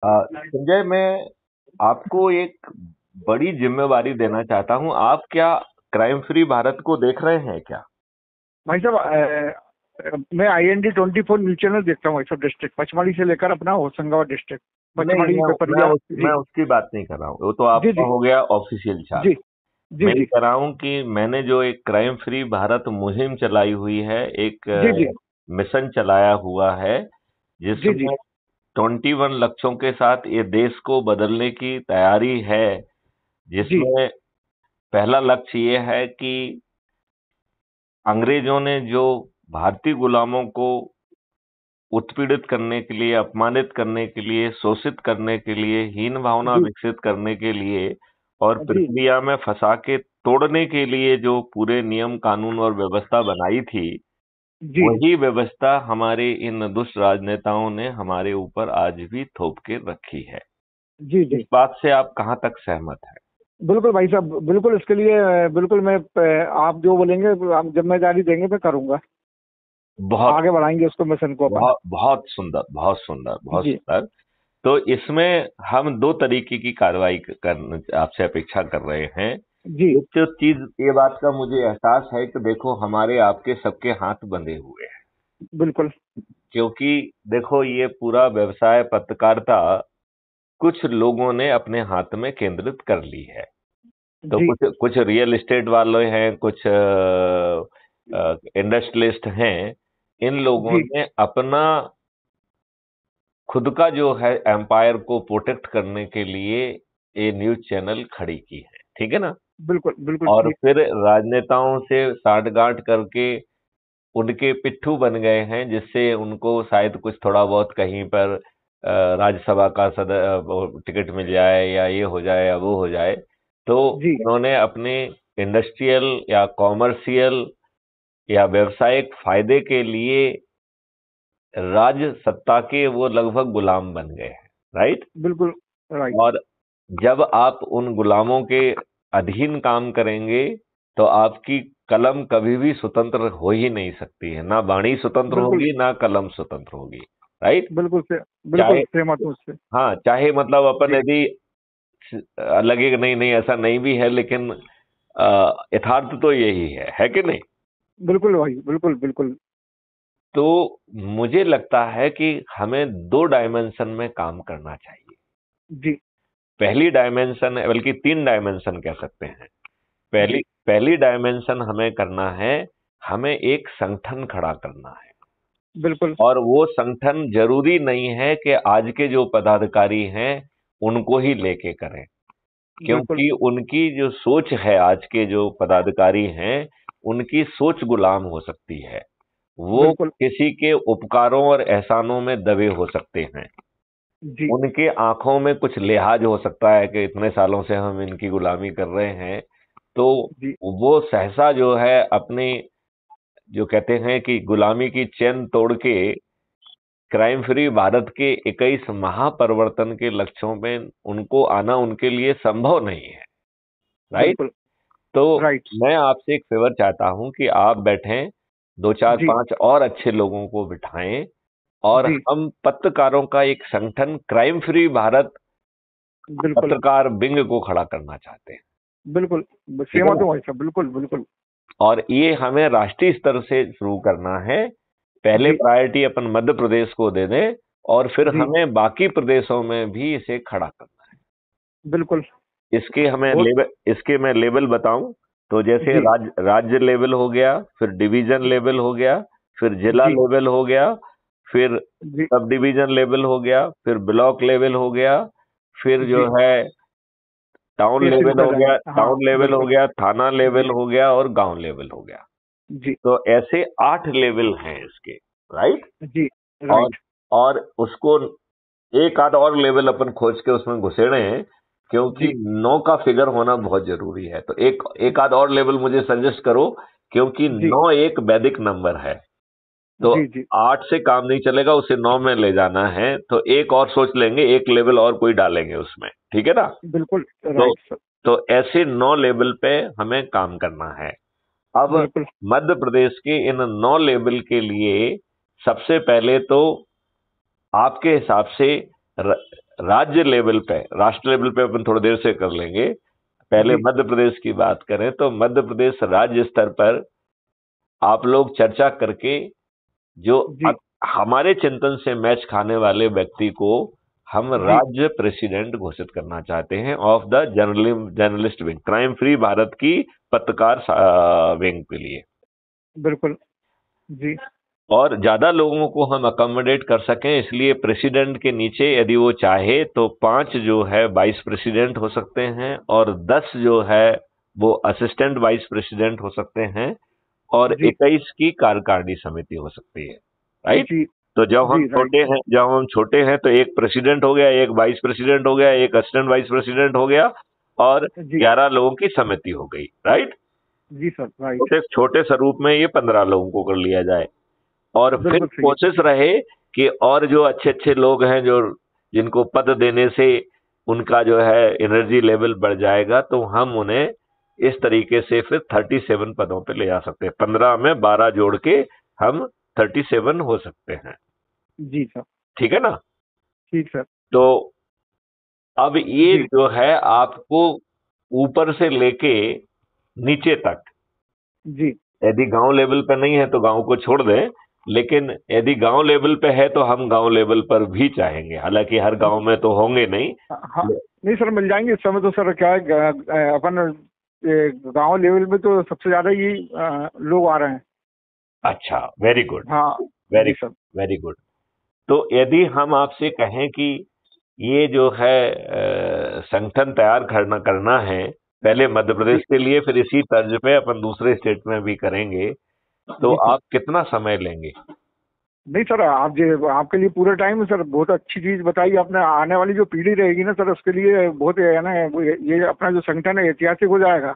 संजय, मैं आपको एक बड़ी जिम्मेवारी देना चाहता हूं। आप क्या क्राइम फ्री भारत को देख रहे हैं क्या? भाई साहब, मैं IND 24 न्यूज चैनल देखता हूँ भाई साहब। डिस्ट्रिक्ट पचमढ़ी से लेकर अपना होशंगाबाद डिस्ट्रिक्ट, नहीं, पचमढ़ी, मैं पिपरिया। मैं जी उसकी बात नहीं कर रहा हूँ। वो तो जी आपका जी हो गया ऑफिशियल जी चार्ज। जी मैं ये जी कह रहा हूँ कि मैंने जो एक क्राइम फ्री भारत मुहिम चलाई हुई है, एक जी जी मिशन चलाया हुआ है, जी जी जिसमें 21 लक्ष्यों के साथ ये देश को बदलने की तैयारी है। जी जिसमें पहला लक्ष्य ये है कि अंग्रेजों ने जो भारतीय गुलामों को उत्पीड़ित करने के लिए, अपमानित करने के लिए, शोषित करने के लिए, हीन भावना जी विकसित करने के लिए और जी प्रक्रिया में फंसा के तोड़ने के लिए जो पूरे नियम कानून और व्यवस्था बनाई थी, जी वही व्यवस्था हमारे इन दुष्ट राजनेताओं ने हमारे ऊपर आज भी थोप के रखी है। जी इस जी। बात से आप कहाँ तक सहमत हैं? बिल्कुल भाई साहब, बिल्कुल इसके लिए बिल्कुल मैं आप जो बोलेंगे, आप जिम्मेदारी देंगे मैं करूंगा। बहुत आगे बढ़ाएंगे उसको, मिशन को अपन। बहुत बहुत सुंदर, बहुत सुंदर, बहुत जी सुंदर। तो इसमें हम दो तरीके की कार्रवाई कर आपसे अपेक्षा कर रहे हैं। जी एक तो चीज, ये बात का मुझे एहसास है कि देखो, हमारे आपके सबके हाथ बंधे हुए हैं। बिल्कुल। क्योंकि देखो, ये पूरा व्यवसाय पत्रकारिता कुछ लोगों ने अपने हाथ में केंद्रित कर ली है। तो जी कुछ कुछ रियल एस्टेट वाले हैं, कुछ इंडस्ट्रियलिस्ट हैं। इन लोगों जी ने अपना खुद का जो है एम्पायर को प्रोटेक्ट करने के लिए ये न्यूज चैनल खड़ी की है, ठीक है ना? बिल्कुल बिल्कुल और ठीक। फिर राजनेताओं से साठगांठ करके उनके पिट्ठू बन गए हैं, जिससे उनको शायद कुछ थोड़ा बहुत कहीं पर राज्यसभा का टिकट मिल जाए, या ये हो जाए या वो हो जाए। तो जी उन्होंने अपने इंडस्ट्रियल या कॉमर्शियल या व्यावसायिक फायदे के लिए राज्य सत्ता के वो लगभग गुलाम बन गए हैं। राइट? बिल्कुल। राइट। और जब आप उन गुलामों के अधीन काम करेंगे, तो आपकी कलम कभी भी स्वतंत्र हो ही नहीं सकती है। ना वाणी स्वतंत्र बिल्कुल होगी, ना कलम स्वतंत्र होगी। राइट? बिल्कुल से, बिल्कुल चाहे, सहमत हूँ उससे। हाँ, चाहे मतलब अपन जी यदि लगेगा नहीं नहीं ऐसा नहीं भी है, लेकिन यथार्थ तो यही है कि नहीं? बिल्कुल भाई, बिल्कुल बिल्कुल। तो मुझे लगता है कि हमें दो डायमेंशन में काम करना चाहिए। जी पहली डायमेंशन, बल्कि तीन डायमेंशन कह सकते हैं। पहली जी पहली डायमेंशन हमें करना है, हमें एक संगठन खड़ा करना है। बिल्कुल और वो संगठन जरूरी नहीं है कि आज के जो पदाधिकारी हैं उनको ही लेके करें, बिल्कुल क्योंकि उनकी जो सोच है, आज के जो पदाधिकारी हैं, उनकी सोच गुलाम हो सकती है। वो बिल्कुल। किसी के उपकारों और एहसानों में दबे हो सकते हैं। जी उनके आंखों में कुछ लिहाज हो सकता है कि इतने सालों से हम इनकी गुलामी कर रहे हैं। तो जी वो सहसा जो है अपनी, जो कहते हैं कि गुलामी की चेन तोड़ के क्राइम फ्री भारत के 21 महापरिवर्तन के लक्ष्यों में उनको आना उनके लिए संभव नहीं है। राइट? बिल्कुल। तो राइट। मैं आपसे एक फेवर चाहता हूं कि आप बैठें, दो चार जी पांच और अच्छे लोगों को बिठाएं, और जी हम पत्रकारों का एक संगठन क्राइम फ्री भारत बिल्कुल पत्रकार विंग को खड़ा करना चाहते हैं। बिल्कुल। ठीक है सहमत ना? हूँ भाई साहब, बिल्कुल बिल्कुल। और ये हमें राष्ट्रीय स्तर से शुरू करना है। पहले जी प्रायोरिटी अपन मध्य प्रदेश को दे दें, और फिर जी हमें बाकी प्रदेशों में भी इसे खड़ा करना बिल्कुल। है। बहुत। इसके मैं लेवल बताऊं, तो जैसे जी राज्य लेवल हो गया, फिर डिवीजन लेवल हो गया, फिर जिला जी लेवल हो गया, फिर जी सब डिवीजन लेवल हो गया, फिर ब्लॉक लेवल हो गया, फिर जो जी। है टाउन ऐसे लेवल होता हो गया, जाएगा, हाँ बिल्कुल। थाना लेवल जी हो गया, और गांव लेवल हो गया। जी तो ऐसे 8 लेवल हैं इसके। राइट? जी। और राइट। और उसको एक आध और लेवल अपन खोज के उसमें घुसेड़े हैं, क्योंकि जी 9 का फिगर होना बहुत जरूरी है। तो एक एक आध और लेवल मुझे सजेस्ट करो, क्योंकि जी 9 एक वैदिक नंबर है। तो जी जी 8 से काम नहीं चलेगा, उसे 9 में ले जाना है, तो एक और सोच लेंगे, एक लेवल और कोई डालेंगे उसमें। ठीक है ना? बिल्कुल। तो राइट सर। तो ऐसे 9 लेवल पे हमें काम करना है। अब बिल्कुल। मध्य प्रदेश के इन 9 लेवल के लिए सबसे पहले तो आपके हिसाब से राज्य लेवल पे, राष्ट्र लेवल पे अपन थोड़ी देर से कर लेंगे, पहले जी मध्य प्रदेश की बात करें तो मध्य प्रदेश राज्य स्तर पर आप लोग चर्चा करके जो जी हमारे चिंतन से मैच खाने वाले व्यक्ति को हम जी राज्य प्रेसिडेंट घोषित करना चाहते हैं of the journalist wing, crime free Bharat की पत्रकार विंग के लिए। बिल्कुल। जी और ज्यादा लोगों को हम अकोमोडेट कर सकें, इसलिए प्रेसिडेंट के नीचे यदि वो चाहे तो 5 जो है वाइस प्रेसिडेंट हो सकते हैं और 10 जो है वो असिस्टेंट वाइस प्रेसिडेंट हो सकते हैं और जी 21 की कार्यकारिणी समिति हो सकती है, राइट। जी तो जी राइट सर। जब हम छोटे हैं तो एक प्रेसिडेंट हो गया, एक वाइस प्रेसिडेंट हो गया, एक असिस्टेंट वाइस प्रेसिडेंट हो गया और जी 11 लोगों की समिति हो गई, राइट। जी सर राइट। छोटे छोटे स्वरूप में ये 15 लोगों को कर लिया जाए और फिर बिल्कुल सही है सर। कोशिश रहे कि और जो अच्छे अच्छे लोग हैं जो जिनको पद देने से उनका जो है एनर्जी लेवल बढ़ जाएगा तो हम उन्हें इस तरीके से फिर 37 पदों पे ले जा सकते हैं, 15 में 12 जोड़ के हम 37 हो सकते हैं, जी सर। ठीक है ना। ठीक सर। तो अब ये जी जो है आपको ऊपर से लेके नीचे तक, जी यदि गांव लेवल पे नहीं है तो गांव को छोड़ दें, लेकिन यदि गांव लेवल पे है तो हम गांव लेवल पर भी चाहेंगे, हालांकि हर गांव में तो होंगे नहीं। हाँ नहीं सर, मिल जाएंगे इस समय तो सर। क्या है अपन गांव लेवल में तो सबसे ज्यादा ही लोग आ रहे हैं। अच्छा, वेरी गुड, हाँ वेरी जी सर। Very good. तो यदि हम आपसे कहें कि ये जो है संगठन तैयार करना है, पहले मध्य प्रदेश जी के लिए, फिर इसी तर्ज पे अपन दूसरे स्टेट में भी करेंगे, तो जी सर। आप कितना समय लेंगे? नहीं सर, आप जो आपके लिए पूरा टाइम है सर। बहुत अच्छी चीज बताई आपने। आने वाली जो पीढ़ी रहेगी ना सर, उसके लिए बहुत है ना, ये अपना जो संगठन है ऐतिहासिक हो जाएगा।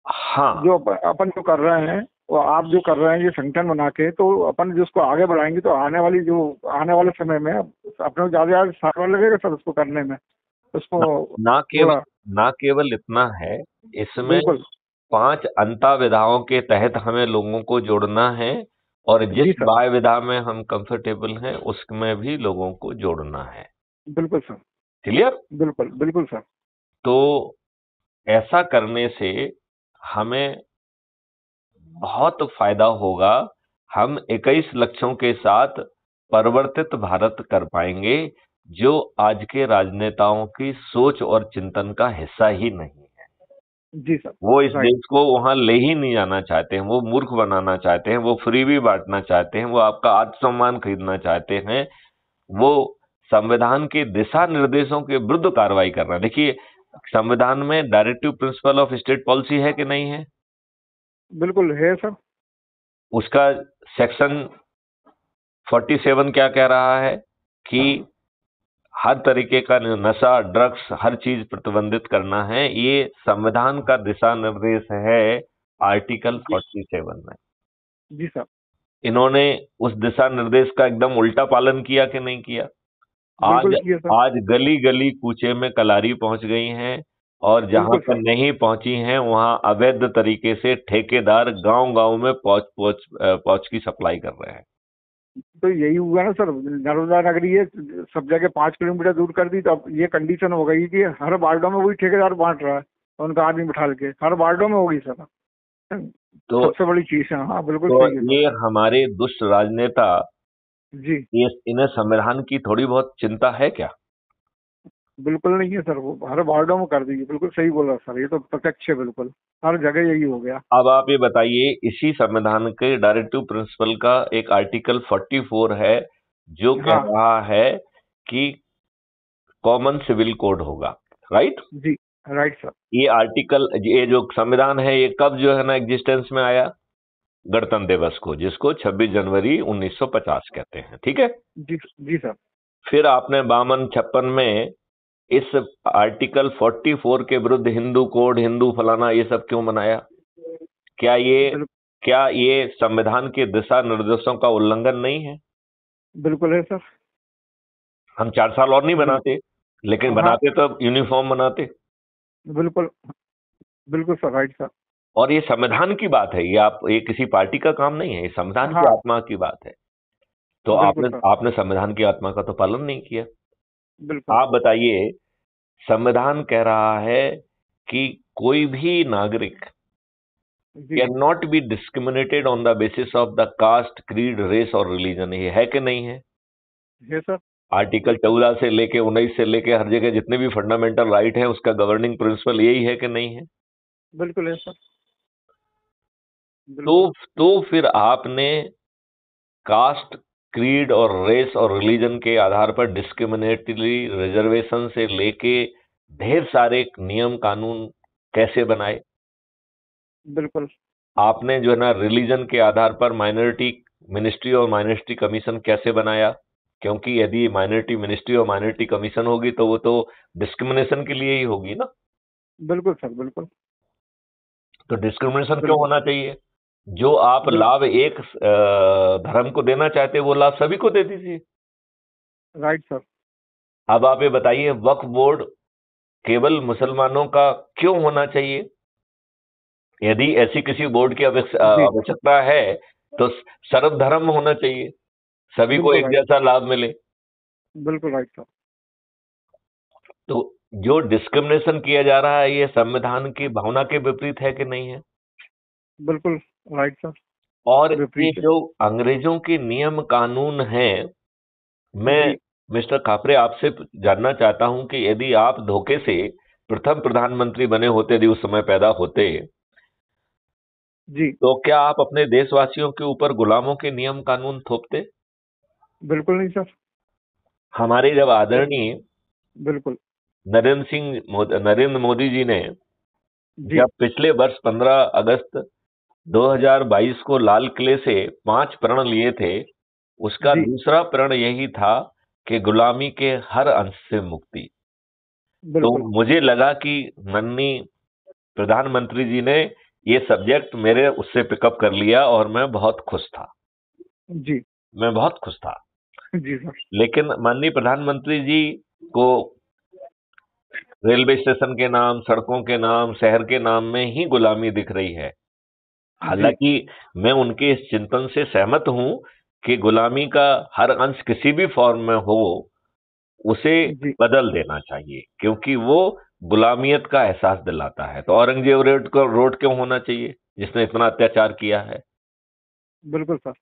हाँ, जो अपन जो कर रहे हैं, वो आप जो कर रहे हैं ये संगठन बना के, तो अपन जो उसको आगे बढ़ाएंगे तो आने वाले समय में अपने को ज्यादा साल लगेगा सर उसको करने में, ना, उसको ना केवल थोड़ा। ना केवल इतना है, इसमें बिल्कुल। 5 अंता विधाओं के तहत हमें लोगों को जोड़ना है और जी जिस सर। वाय विधा में हम कंफर्टेबल हैं उसमें भी लोगों को जोड़ना है। बिल्कुल सर। क्लियर? बिल्कुल बिल्कुल सर। तो ऐसा करने से हमें बहुत फायदा होगा। हम 21 लक्ष्यों के साथ परिवर्तित भारत कर पाएंगे जो आज के राजनेताओं की सोच और चिंतन का हिस्सा ही नहीं है। जी सर। वो इस राइट। देश को वहां ले ही नहीं जाना चाहते हैं, वो मूर्ख बनाना चाहते हैं, वो फ्रीबी बांटना चाहते हैं, वो आपका आत्मसम्मान खरीदना चाहते हैं, वो संविधान के दिशा निर्देशों के विरुद्ध कार्रवाई कर रहे हैं। देखिए, संविधान में directive principle of state policy है कि नहीं है? बिल्कुल है सर। उसका सेक्शन 47 क्या कह रहा है कि हर तरीके का नशा, ड्रग्स, हर चीज प्रतिबंधित करना है। ये संविधान का दिशा निर्देश है आर्टिकल जी 47 में। जी सर। इन्होंने उस दिशा निर्देश का एकदम उल्टा पालन किया कि नहीं किया? आज बिल्कुल किया सर। आज गली गली कूचे में कलारी पहुंच गई हैं और जहां बिल्कुल पर सर। नहीं पहुंची हैं वहां अवैध तरीके से ठेकेदार गांव गांव में पहुंच की सप्लाई कर रहे हैं। तो यही हुआ ना सर, नर्मदा नगरी है, सब जगह 5 किलोमीटर दूर कर दी, तो अब ये कंडीशन हो गई कि हर वार्डों में वही ठेकेदार बांट रहा है, उनका आदमी बिठा के हर वार्डों में हो गई सर। तो सबसे बड़ी चीज है। हाँ बिल्कुल तो सही है सर। ये हमारे दुष्ट राजनेता, जी ये इन्हें संविधान की थोड़ी बहुत चिंता है क्या? बिल्कुल नहीं है सर, वो हर वार्डों में कर दी। बिल्कुल सही बोला सर, ये तो प्रत्यक्ष है। बिल्कुल हर जगह यही हो गया। अब आप ये बताइए, इसी संविधान के डायरेक्टिव प्रिंसिपल का एक आर्टिकल 44 है जो कह हाँ रहा है कि कॉमन सिविल कोड होगा, राइट। जी राइट सर। ये आर्टिकल, ये जो संविधान है, ये कब जो है ना एग्जिस्टेंस में आया? गणतंत्र दिवस को, जिसको 26 जनवरी 1950 कहते हैं, ठीक है। जी जी सर। फिर आपने 52-56 में इस आर्टिकल 44 के विरुद्ध हिंदू कोड, हिंदू फलाना, ये सब क्यों बनाया? क्या ये बिल, क्या ये संविधान के दिशा निर्देशों का उल्लंघन नहीं है? बिल्कुल है सर। हम 4 साल और नहीं बिल, बनाते, लेकिन हाँ बनाते तो यूनिफॉर्म बनाते। बिल्कुल। बिल्कुल सर राइट सर। और ये संविधान की बात है, ये किसी पार्टी का काम नहीं है, ये संविधान की हाँ आत्मा की बात है। तो बिल्कुल आपने सर। आपने संविधान की आत्मा का तो पालन नहीं किया। बिल्कुल। आप बताइए, संविधान कह रहा है कि कोई भी नागरिक जी। Can not be discriminated on the basis of the caste, creed, race और रिलीजन। ये है कि नहीं है? है सर। आर्टिकल 14 से लेके 19 से लेके हर जगह जितने भी फंडामेंटल राइट है, उसका गवर्निंग प्रिंसिपल यही है कि नहीं है? बिल्कुल है सर। तो बिल्कुल। तो फिर आपने कास्ट, क्रीड और रेस और रिलीजन के आधार पर डिस्क्रिमिनेटरी रिजर्वेशन से लेके ढेर सारे नियम कानून कैसे बनाए? बिल्कुल। आपने जो है ना रिलीजन के आधार पर माइनॉरिटी मिनिस्ट्री और माइनॉरिटी कमीशन कैसे बनाया? क्योंकि यदि माइनॉरिटी मिनिस्ट्री और माइनॉरिटी कमीशन होगी तो वो तो डिस्क्रिमिनेशन के लिए ही होगी ना। बिल्कुल सर। बिल्कुल। तो डिस्क्रिमिनेशन क्यों बिल्कुल। होना चाहिए? जो आप बिल्कुल। लाभ एक धर्म को देना चाहते वो लाभ सभी को दे दीजिए। Right sir. अब आप ये बताइए, वक्फ बोर्ड केवल मुसलमानों का क्यों होना चाहिए? यदि ऐसी किसी बोर्ड की जी। आवश्यकता है तो सर्वधर्म होना चाहिए, सभी को बिल्कुल एक राइट। जैसा लाभ मिले। बिल्कुल राइट सर। तो जो डिस्क्रिमिनेशन किया जा रहा है ये संविधान की भावना के विपरीत है कि नहीं है? बिल्कुल राइट सर। और ये विपरीत है। जो अंग्रेजों के नियम कानून हैं, मैं जी। मिस्टर खापरे आपसे जानना चाहता हूं कि यदि आप धोखे से प्रथम प्रधानमंत्री बने होते, यदि उस समय पैदा होते, जी। तो क्या आप अपने देशवासियों के ऊपर गुलामों के नियम कानून थोपते? बिल्कुल नहीं सर। हमारे जब आदरणीय बिल्कुल। नरेंद्र मोदी जी ने जी। जब पिछले वर्ष 15 अगस्त 2022 को लाल किले से 5 प्रण लिए थे, उसका जी। दूसरा प्रण यही था कि गुलामी के हर अंश से मुक्ति। तो बिल्कुल। मुझे लगा कि माननीय प्रधानमंत्री जी ने ये सब्जेक्ट मेरे उससे पिकअप कर लिया और मैं बहुत खुश था। जी। मैं बहुत खुश था। जी सर। लेकिन माननीय प्रधानमंत्री जी को रेलवे स्टेशन के नाम, सड़कों के नाम, शहर के नाम में ही गुलामी दिख रही है। जी। हालांकि मैं उनके इस चिंतन से सहमत हूं कि गुलामी का हर अंश किसी भी फॉर्म में हो, उसे जी। बदल देना चाहिए, क्योंकि वो गुलामियत का एहसास दिलाता है। तो औरंगजेब रोड क्यों होना चाहिए, जिसने इतना अत्याचार किया है? बिल्कुल सर।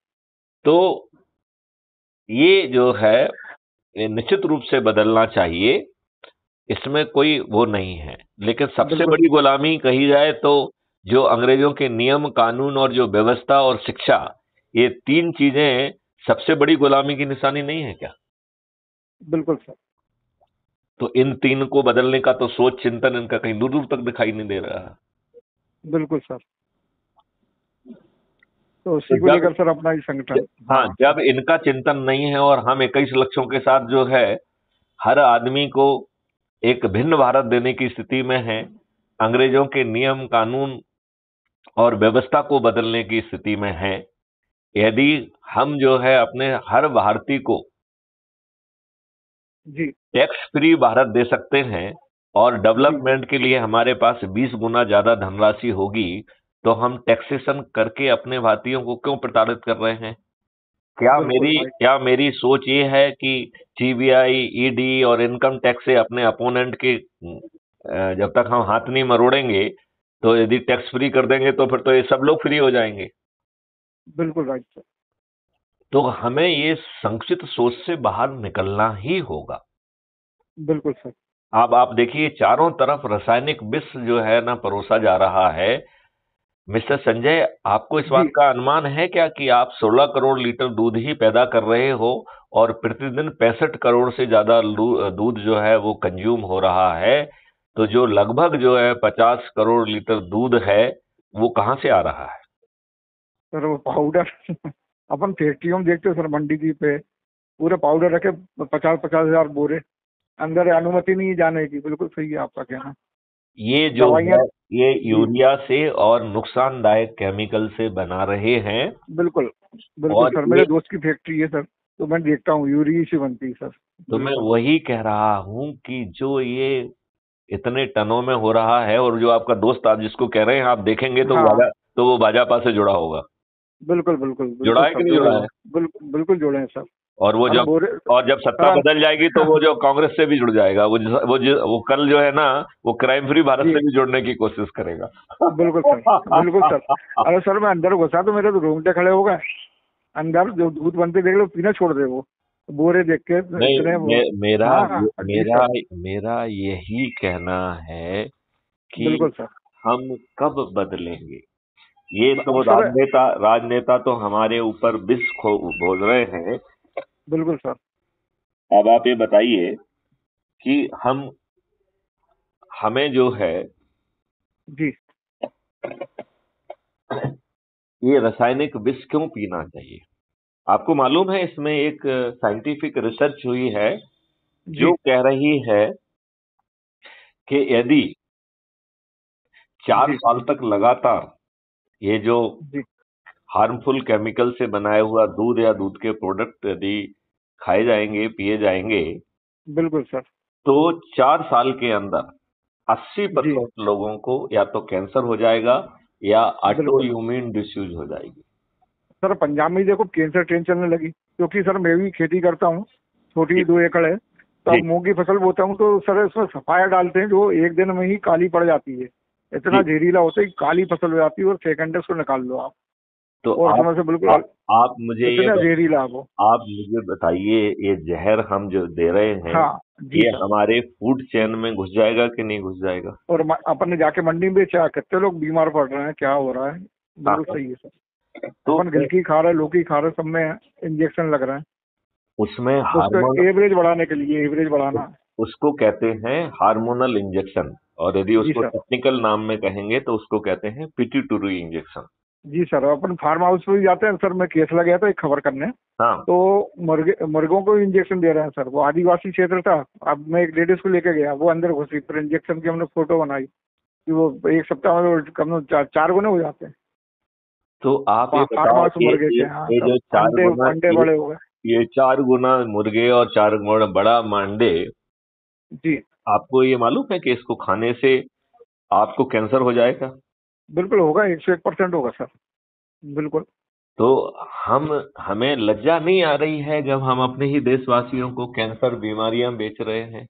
तो ये जो है, ये निश्चित रूप से बदलना चाहिए, इसमें कोई वो नहीं है। लेकिन सबसे बिल्कुल। बड़ी गुलामी कही जाए तो जो अंग्रेजों के नियम कानून और जो व्यवस्था और शिक्षा, ये 3 चीजें सबसे बड़ी गुलामी की निशानी नहीं है क्या? बिल्कुल सर। तो इन 3 को बदलने का तो सोच चिंतन इनका कहीं दूर दूर तक दिखाई नहीं दे रहा है। बिल्कुल सर। तो तो उसी को जब लेकर सर अपना ही संगठन। हाँ, हाँ। जब इनका चिंतन नहीं है और हम 21 लक्ष्यों के साथ जो है हर आदमी को एक भिन्न भारत देने की स्थिति में है, अंग्रेजों के नियम कानून और व्यवस्था को बदलने की स्थिति में है, यदि हम जो है अपने हर भारतीय को जी। टैक्स फ्री भारत दे सकते हैं और जी। डेवलपमेंट के लिए हमारे पास 20 गुना ज्यादा धनराशि होगी, तो हम टैक्सेशन करके अपने भारतीयों को क्यों प्रताड़ित कर रहे हैं? बिल्कुल राइट। क्या मेरी सोच ये है कि सीबीआई, ईडी और इनकम टैक्स से अपने अपोनेंट के जब तक हम हाथ नहीं मरोड़ेंगे, तो यदि टैक्स फ्री कर देंगे तो फिर तो ये सब लोग फ्री हो जाएंगे। बिल्कुल राइट सर। तो हमें ये संकुचित सोच से बाहर निकलना ही होगा। बिल्कुल सर। अब आप देखिए, चारों तरफ रासायनिक विष जो है ना परोसा जा रहा है। मिस्टर संजय, आपको इस बात जी। का अनुमान है क्या कि आप 16 करोड़ लीटर दूध ही पैदा कर रहे हो और प्रतिदिन 65 करोड़ से ज्यादा दूध जो है वो कंज्यूम हो रहा है? तो जो लगभग जो है 50 करोड़ लीटर दूध है, वो कहां से आ रहा है? सर वो पाउडर अपन फैक्ट्रियों में देखते हो सर, मंडी की पे पूरे पाउडर रखे 50-50 हजार बोरे, अंदर अनुमति नहीं जाने की। बिल्कुल सही है आपका कहना। ये जो दवाइयाँ। है, ये जी। यूरिया से और नुकसानदायक केमिकल से बना रहे हैं। बिल्कुल। बिल्कुल और सर, ये मेरे दोस्त की फैक्ट्री है सर, तो मैं देखता हूँ यूरिया से बनती है सर। तो मैं बिल्कुल। वही कह रहा हूं कि जो ये इतने टनों में हो रहा है, और जो आपका दोस्त आप जिसको कह रहे हैं, आप देखेंगे तो हाँ। वो भाजपा से जुड़ा होगा। बिल्कुल बिल्कुल जुड़ा बिल्कुल है कि सर, नहीं जुड़े जुड़ा हुए है? हैं। बिल्कुल बिल्कुल जुड़े हैं सर। और वो अरे जब बोरे और जब सत्ता अरे बदल जाएगी तो वो जो कांग्रेस से भी जुड़ जाएगा, वो कल जो है ना, वो क्राइम फ्री भारत जी से भी जुड़ने की कोशिश करेगा। बिल्कुल सर, बिल्कुल सर। अरे सर मैं अंदर घुसा तो मेरे तो रोंगटे खड़े हो गए। अंदर जो दूध बनते देख लो पीना छोड़ दे वो बोरे देख के नहीं, इतने वो। मेरा हाँ जी मेरा सर। मेरा यही कहना है कि बिल्कुल सर। हम कब बदलेंगे। ये तो अब सर राजनेता तो हमारे ऊपर विष बोल रहे हैं। बिल्कुल सर। अब आप ये बताइए कि हमें जो है जी ये रासायनिक विष क्यों पीना चाहिए। आपको मालूम है, इसमें एक साइंटिफिक रिसर्च हुई है जी जो कह रही है कि यदि 4 जी साल तक लगातार ये जो जी हार्मफुल केमिकल से बनाया हुआ दूध या दूध के प्रोडक्ट यदि खाए जाएंगे, पिए जाएंगे, बिल्कुल सर। तो 4 साल के अंदर जी 80% लोगों को या तो कैंसर हो जाएगा या ऑटो बिल्कुल इम्यून डिसीज हो जाएगी। सर। पंजाब में ही देखो कैंसर ट्रेन चलने लगी, क्योंकि सर मैं भी खेती करता हूँ, छोटी जी 2 एकड़ है। तो जी अब मूंग की फसल बोता हूँ तो सर इसमें सफाया डालते हैं जो एक दिन में ही काली पड़ जाती है। इतना जी। जहरीला होता है कि काली फसल हो जाती है और सेकंड उसको निकाल लो आप। तो और उसमें से बिल्कुल आप मुझे इतना जहरीला वो। आप मुझे बताइए, ये जहर हम जो दे रहे हैं, हाँ जी ये सर। हमारे फूड चेन में घुस जाएगा कि नहीं घुस जाएगा। और अपन ने जाके मंडी में बेचा, कितने लोग बीमार पड़ रहे हैं, क्या हो रहा है। हाँ बिल्कुल हाँ। सही है सर। तो अपन गिलकी खा रहे हैं, लौकी खा रहे हैं, सब में इंजेक्शन लग रहा है। उसमें उसका हार्मोन एवरेज बढ़ाने के लिए, एवरेज बढ़ाना। उसको कहते हैं हार्मोनल इंजेक्शन, और यदि जी उसको सर। टेक्निकल नाम में कहेंगे तो उसको कहते हैं पिट्यूटरी इंजेक्शन। जी सर। अपन फार्म हाउस में भी जाते हैं सर, मैं केस लग गया था एक खबर करने। हाँ। तो मुर्गों को इंजेक्शन दे रहे हैं सर। वो आदिवासी क्षेत्र था। अब मैं एक लेडीज को लेके गया, वो अंदर घुसी, फिर इंजेक्शन की हमने फोटो बनाई कि वो एक सप्ताह में वो कम से कम 4 गुने हो जाते हैं। तो आप ये फार्म बताओ हाउस कि मुर्गे के, हाँ ये सब जो चार अंडे गुना अंडे बड़े हो गए। ये 4 गुना मुर्गे और 4 गुना बड़ा मांडे, जी आपको ये मालूम है कि इसको खाने से आपको कैंसर हो जाएगा। बिल्कुल होगा, 101% होगा सर। बिल्कुल तो हमें लज्जा नहीं आ रही है जब हम अपने ही देशवासियों को कैंसर बीमारियां बेच रहे हैं।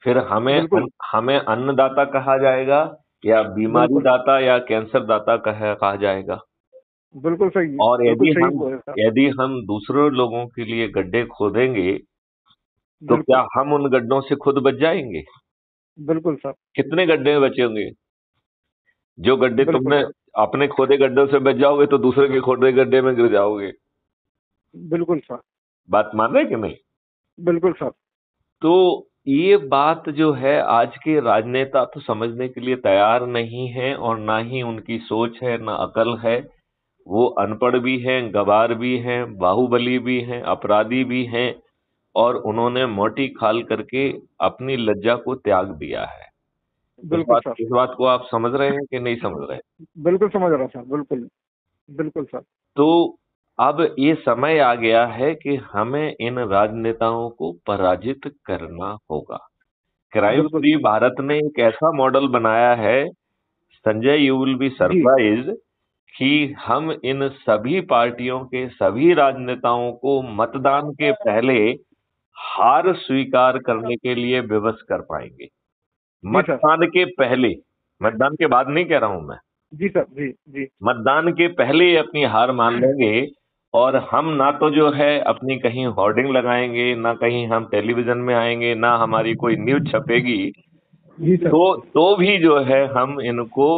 फिर बिल्कुल हमें अन्नदाता कहा जाएगा या बीमारी बिल्कुल दाता या कैंसर दाता कहा जाएगा। बिल्कुल सही, और बिल्कुल सही बोले सर। यदि हम दूसरों लोगों के लिए गड्ढे खोदेंगे तो क्या बिल्कुल हम उन गड्ढों से खुद बच जाएंगे। बिल्कुल सर। कितने गड्ढे बचेंगे। जो गड्ढे बिल्कुल तुमने सर। अपने खोदे गड्ढों से बच जाओगे तो दूसरे के खोदे गड्ढे में गिर जाओगे। बिल्कुल सर। बात मान रहे कि नहीं। बिल्कुल सर। तो ये बात जो है, आज के राजनेता तो समझने के लिए तैयार नहीं है, और ना ही उनकी सोच है, ना अकल है। वो अनपढ़ भी हैं, गवार भी हैं, बाहुबली भी हैं, अपराधी भी हैं, और उन्होंने मोटी खाल करके अपनी लज्जा को त्याग दिया है। बिल्कुल सर। इस बात को आप समझ रहे हैं कि नहीं समझ रहे हैं। बिल्कुल समझ रहा सर, बिल्कुल। बिल्कुल सर। तो अब ये समय आ गया है कि हमें इन राजनेताओं को पराजित करना होगा। क्राइम बिल्कुल फ्री सर। भारत ने एक ऐसा मॉडल बनाया है, संजय यू विल बी जी सरप्राइज्ड, कि हम इन सभी पार्टियों के सभी राजनेताओं को मतदान के पहले हार स्वीकार करने के लिए विवश कर पाएंगे। जी सर। मतदान के पहले, मतदान के बाद नहीं कह रहा हूं मैं। जी सर। जी जी मतदान के पहले ही अपनी हार मान लेंगे, और हम ना तो जो है अपनी कहीं होर्डिंग लगाएंगे, ना कहीं हम टेलीविजन में आएंगे, ना हमारी कोई न्यूज छपेगी। जी सर। तो भी जो है हम इनको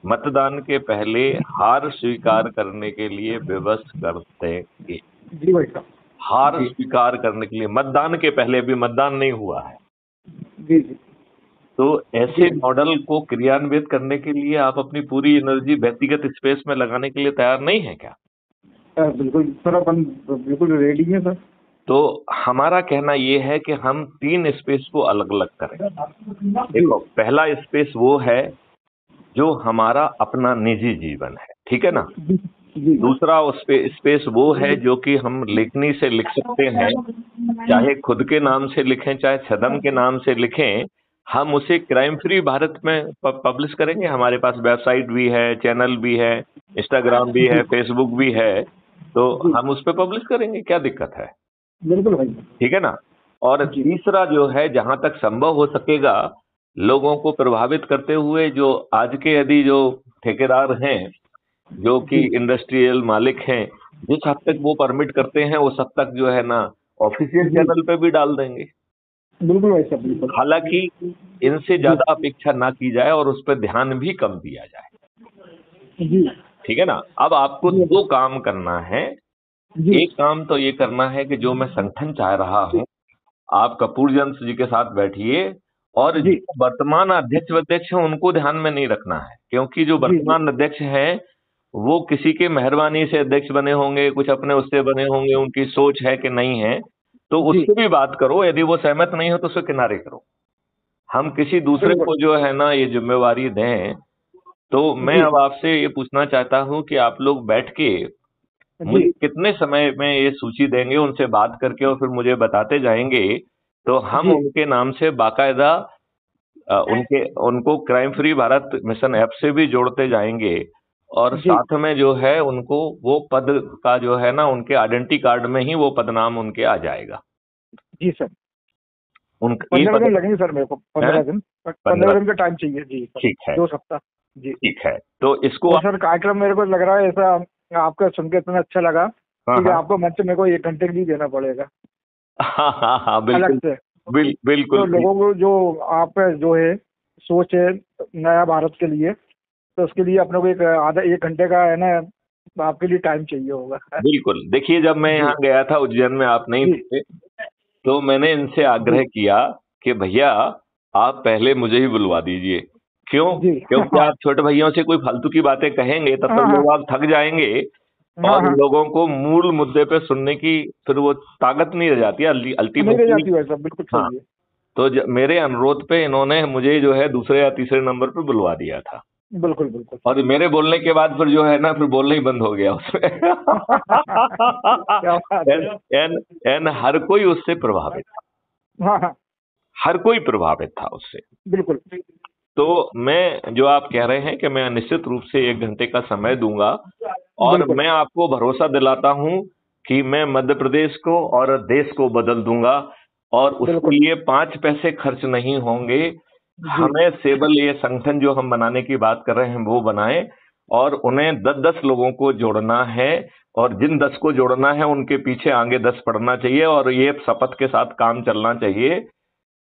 मतदान के पहले हार स्वीकार करने के लिए विवश कर देंगे। जी भाई साहब। हार जी स्वीकार करने के लिए मतदान के पहले, भी मतदान नहीं हुआ है। जी जी तो जी। ऐसे मॉडल को क्रियान्वित करने के लिए आप अपनी पूरी एनर्जी व्यक्तिगत स्पेस में लगाने के लिए तैयार नहीं है क्या। बिल्कुल सर, अपन बिल्कुल रेडी हैं सर। तो हमारा कहना यह है कि हम 3 स्पेस को अलग अलग करें। जी देखो, पहला स्पेस वो है जो हमारा अपना निजी जीवन है, ठीक है ना। जी जी दूसरा उस पे स्पेस वो है जो कि हम लेखनी से लिख सकते हैं, चाहे खुद के नाम से लिखें, चाहे छदम के नाम से लिखें। हम उसे क्राइम फ्री भारत में पब्लिश करेंगे। हमारे पास वेबसाइट भी है, चैनल भी है, इंस्टाग्राम भी है, फेसबुक भी है। तो हम उस पर पब्लिश करेंगे, क्या दिक्कत है? बिल्कुल भाई। ठीक है ना। और तीसरा जो है, जहां तक संभव हो सकेगा लोगों को प्रभावित करते हुए, जो आज के यदि जो ठेकेदार हैं, जो कि इंडस्ट्रियल मालिक हैं, जिस हद तक वो परमिट करते हैं उस हद तक जो है ना ऑफिशियल चैनल पे भी डाल देंगे। बिल्कुल भाई साहब, बिल्कुल। हालांकि इनसे ज्यादा अपेक्षा ना की जाए और उस पर ध्यान भी कम दिया जाए। जी। ठीक है ना। अब आपको दो काम करना है। एक काम तो ये करना है कि जो मैं संगठन चाह रहा हूं, आप कपूरजंत जी के साथ बैठिए और जो वर्तमान अध्यक्ष हैं उनको ध्यान में नहीं रखना है, क्योंकि जो वर्तमान अध्यक्ष हैं वो किसी के मेहरबानी से अध्यक्ष बने होंगे, कुछ अपने उससे बने होंगे, उनकी सोच है कि नहीं है, तो उससे भी बात करो। यदि वो सहमत नहीं हो तो उसे किनारे करो। हम किसी दूसरे को जो है ना ये जिम्मेवारी दें। तो मैं अब आपसे ये पूछना चाहता हूं कि आप लोग बैठ के मुझे कितने समय में ये सूची देंगे, उनसे बात करके और फिर मुझे बताते जाएंगे, तो हम उनके नाम से बाकायदा उनको crime free Bharat mission app से भी जोड़ते जाएंगे और साथ में जो है उनको वो पद का जो है ना उनके आइडेंटिटी कार्ड में ही वो पदनाम उनके आ जाएगा। जी सर। उनका 15 दिन लगेंगे सर मेरे को। 15 दिन का टाइम चाहिए जी। ठीक है, 2 सप्ताह। जी ठीक है। तो इसको सर कार्यक्रम मेरे को लग रहा है ऐसा, आपका सुन के इतना अच्छा लगा कि आपको मंच मेरे को 1 घंटे के लिए देना पड़ेगा। हाँ, बिल्कुल अलग से। बिल्कुल। तो लोगों को जो आप जो है सोच है नया भारत के लिए, तो उसके लिए अपने को एक घंटे का है ना आपके लिए टाइम चाहिए होगा। बिल्कुल। देखिए, जब मैं यहाँ गया था उज्जैन में, आप नहीं थे, तो मैंने इनसे आग्रह किया कि भैया आप पहले मुझे ही बुलवा दीजिए। क्यों? क्योंकि आप छोटे भैयों से कोई फालतू की बातें कहेंगे तब तक लोग आप थक जाएंगे और लोगों को मूल मुद्दे पे सुनने की फिर वो ताकत नहीं रह जाती है बिल्कुल हाँ। सही है। तो मेरे अनुरोध पे इन्होंने मुझे जो है दूसरे या तीसरे नंबर पे बुलवा दिया था। बिल्कुल बिल्कुल। और मेरे बोलने के बाद फिर जो है ना फिर बोलना ही बंद हो गया उसमें। एन हर कोई उससे प्रभावित था। हर कोई प्रभावित था उससे। बिल्कुल। तो मैं जो आप कह रहे हैं कि मैं निश्चित रूप से 1 घंटे का समय दूंगा और मैं आपको भरोसा दिलाता हूं कि मैं मध्य प्रदेश को और देश को बदल दूंगा और उसके लिए 5 पैसे खर्च नहीं होंगे। हमें केवल ये संगठन जो हम बनाने की बात कर रहे हैं वो बनाएं और उन्हें 10-10 लोगों को जोड़ना है और जिन 10 को जोड़ना है उनके पीछे आगे 10 पड़ना चाहिए और ये शपथ के साथ काम चलना चाहिए।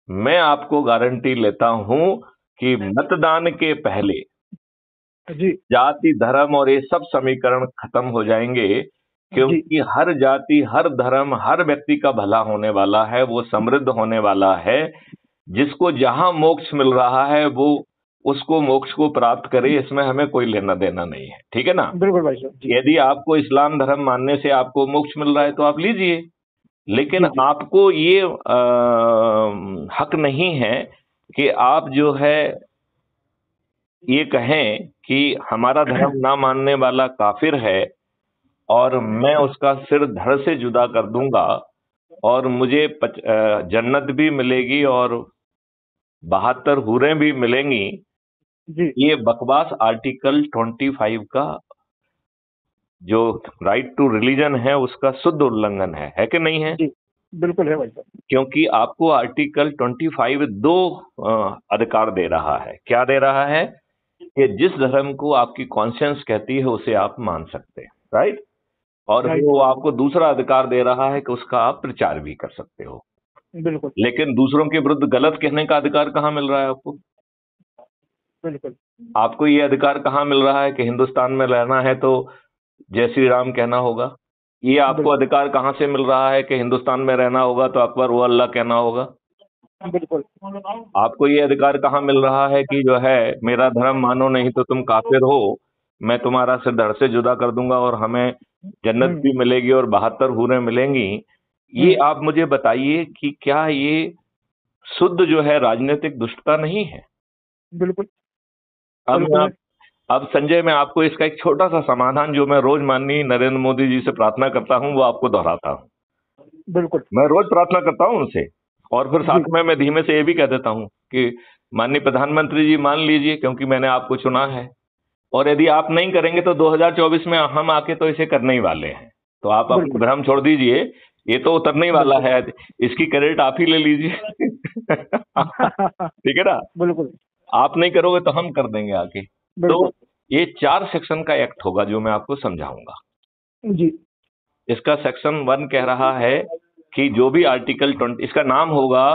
मैं आपको गारंटी लेता हूं कि मतदान के पहले जाति धर्म और ये सब समीकरण खत्म हो जाएंगे, क्योंकि हर जाति हर धर्म हर व्यक्ति का भला होने वाला है, वो समृद्ध होने वाला है। जिसको जहां मोक्ष मिल रहा है वो उसको मोक्ष को प्राप्त करे, इसमें हमें कोई लेना देना नहीं है। ठीक है ना। बिल्कुल भाई साहब। यदि आपको इस्लाम धर्म मानने से आपको मोक्ष मिल रहा है तो आप लीजिए, लेकिन आपको ये हक नहीं है कि आप जो है ये कहें कि हमारा धर्म ना मानने वाला काफिर है और मैं उसका सिर धड़ से जुदा कर दूंगा और मुझे जन्नत भी मिलेगी और 72 हूरें भी मिलेंगी। ये बकवास आर्टिकल 25 का जो राइट टू रिलीजन है उसका शुद्ध उल्लंघन है कि नहीं है? बिल्कुल है भाई साहब। क्योंकि आपको आर्टिकल 25 दो अधिकार दे रहा है। क्या दे रहा है? कि जिस धर्म को आपकी कॉन्शियंस कहती है उसे आप मान सकते हैं, राइट। और वो आपको दूसरा अधिकार दे रहा है कि उसका आप प्रचार भी कर सकते हो। बिल्कुल। लेकिन दूसरों के विरुद्ध गलत कहने का अधिकार कहाँ मिल रहा है आपको? बिल्कुल। आपको ये अधिकार कहाँ मिल रहा है कि हिंदुस्तान में रहना है तो जय श्री राम कहना होगा? ये आपको अधिकार कहाँ से मिल रहा है कि हिंदुस्तान में रहना होगा तो अकबर वो अल्लाह कहना होगा? बिल्कुल। आपको ये अधिकार कहाँ मिल रहा है कि जो है मेरा धर्म मानो नहीं तो तुम काफिर हो, मैं तुम्हारा सिर धड़ से जुदा कर दूंगा और हमें जन्नत भी मिलेगी और 72 हूरें मिलेंगी? ये आप मुझे बताइए कि क्या ये शुद्ध जो है राजनीतिक दुष्टता नहीं है? बिल्कुल। अब संजय, मैं आपको इसका एक छोटा सा समाधान जो मैं रोज माननीय नरेंद्र मोदी जी से प्रार्थना करता हूं वो आपको दोहराता हूं। बिल्कुल। मैं रोज प्रार्थना करता हूं उनसे और फिर साथ में मैं धीमे से ये भी कह देता हूं कि माननीय प्रधानमंत्री जी मान लीजिए क्योंकि मैंने आपको चुना है और यदि आप नहीं करेंगे तो 2024 में हम आके तो इसे करने ही वाले हैं। तो आप अपना बिल्कुल भ्रम छोड़ दीजिए, ये तो उतरने ही वाला है, इसकी क्रेडिट आप ही ले लीजिए। ठीक है ना, बिल्कुल आप नहीं करोगे तो हम कर देंगे आके। तो बिल्कुल ये 4 सेक्शन का एक्ट होगा जो मैं आपको समझाऊंगा। जी इसका सेक्शन 1 कह रहा है कि जो भी आर्टिकल 20, इसका नाम होगा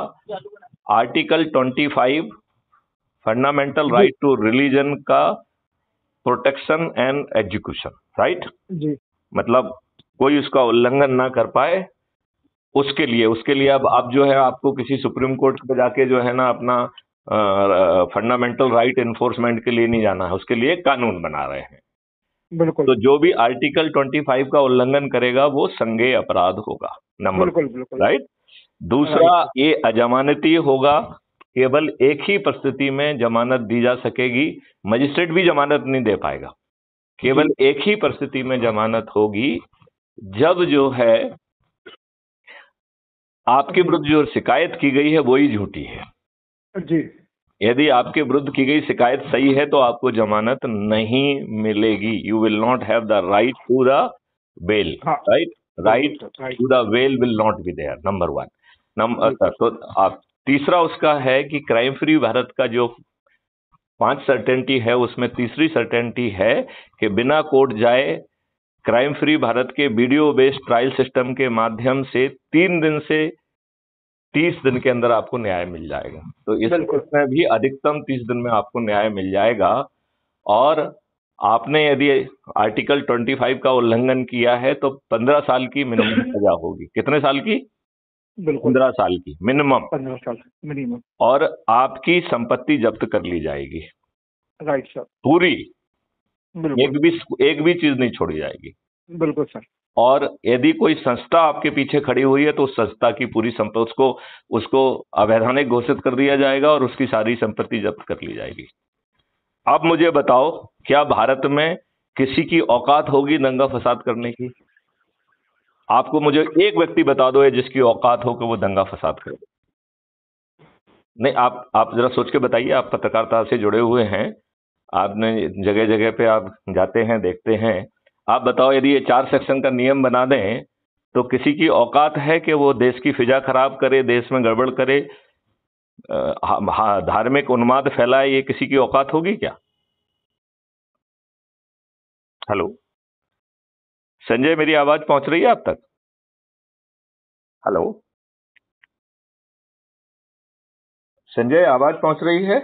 आर्टिकल 25 फंडामेंटल जी राइट टू रिलीजन का प्रोटेक्शन एंड एजुकेशन, राइट। जी मतलब कोई उसका उल्लंघन ना कर पाए, उसके लिए अब जो है आपको किसी सुप्रीम कोर्ट पे जाके जो है ना अपना फंडामेंटल राइट इन्फोर्समेंट के लिए नहीं जाना है, उसके लिए कानून बना रहे हैं। बिल्कुल तो जो भी आर्टिकल 25 का उल्लंघन करेगा वो संज्ञेय अपराध होगा, नंबर बिल्कुल बिल्कुल राइट। दूसरा, ये अजमानती होगा, केवल एक ही परिस्थिति में जमानत दी जा सकेगी, मजिस्ट्रेट भी जमानत नहीं दे पाएगा। केवल एक ही परिस्थिति में जमानत होगी, जब जो है आपके विरुद्ध जो शिकायत की गई है वही झूठी है। जी यदि आपके विरुद्ध की गई शिकायत सही है तो आपको जमानत नहीं मिलेगी। You will not have the right to the bail, हाँ right right to the bail will not be there, number 1। तो आप तीसरा उसका है कि क्राइम फ्री भारत का जो 5 सर्टेनिटी है उसमें तीसरी सर्टेनिटी है कि बिना कोर्ट जाए क्राइम फ्री भारत के वीडियो बेस्ड ट्रायल सिस्टम के माध्यम से 3 दिन से 30 दिन के अंदर आपको न्याय मिल जाएगा। तो इसमें भी अधिकतम 30 दिन में आपको न्याय मिल जाएगा। और आपने यदि आर्टिकल 25 का उल्लंघन किया है तो 15 साल की मिनिमम सजा होगी। कितने साल की? 15 साल की मिनिमम। 15 साल मिनिमम। और आपकी संपत्ति जब्त कर ली जाएगी, राइट सर, पूरी, बिल्कुल एक भी चीज नहीं छोड़ी जाएगी। बिल्कुल सर। और यदि कोई संस्था आपके पीछे खड़ी हुई है तो उस संस्था की पूरी संपत्ति उसको अवैधानिक घोषित कर दिया जाएगा और उसकी सारी संपत्ति जब्त कर ली जाएगी। अब मुझे बताओ, क्या भारत में किसी की औकात होगी दंगा फसाद करने की? आपको मुझे एक व्यक्ति बता दो है जिसकी औकात हो कि वो दंगा फसाद करे। नहीं, आप जरा सोच के बताइए, आप पत्रकारिता से जुड़े हुए हैं, आपने जगह जगह पे आप जाते हैं, देखते हैं। आप बताओ, यदि ये 4 सेक्शन का नियम बना दें तो किसी की औकात है कि वो देश की फिजा खराब करे, देश में गड़बड़ करे, धार्मिक उन्माद फैलाए? ये किसी की औकात होगी क्या? हेलो संजय, मेरी आवाज पहुंच रही है आप तक? हेलो संजय, आवाज पहुंच रही है?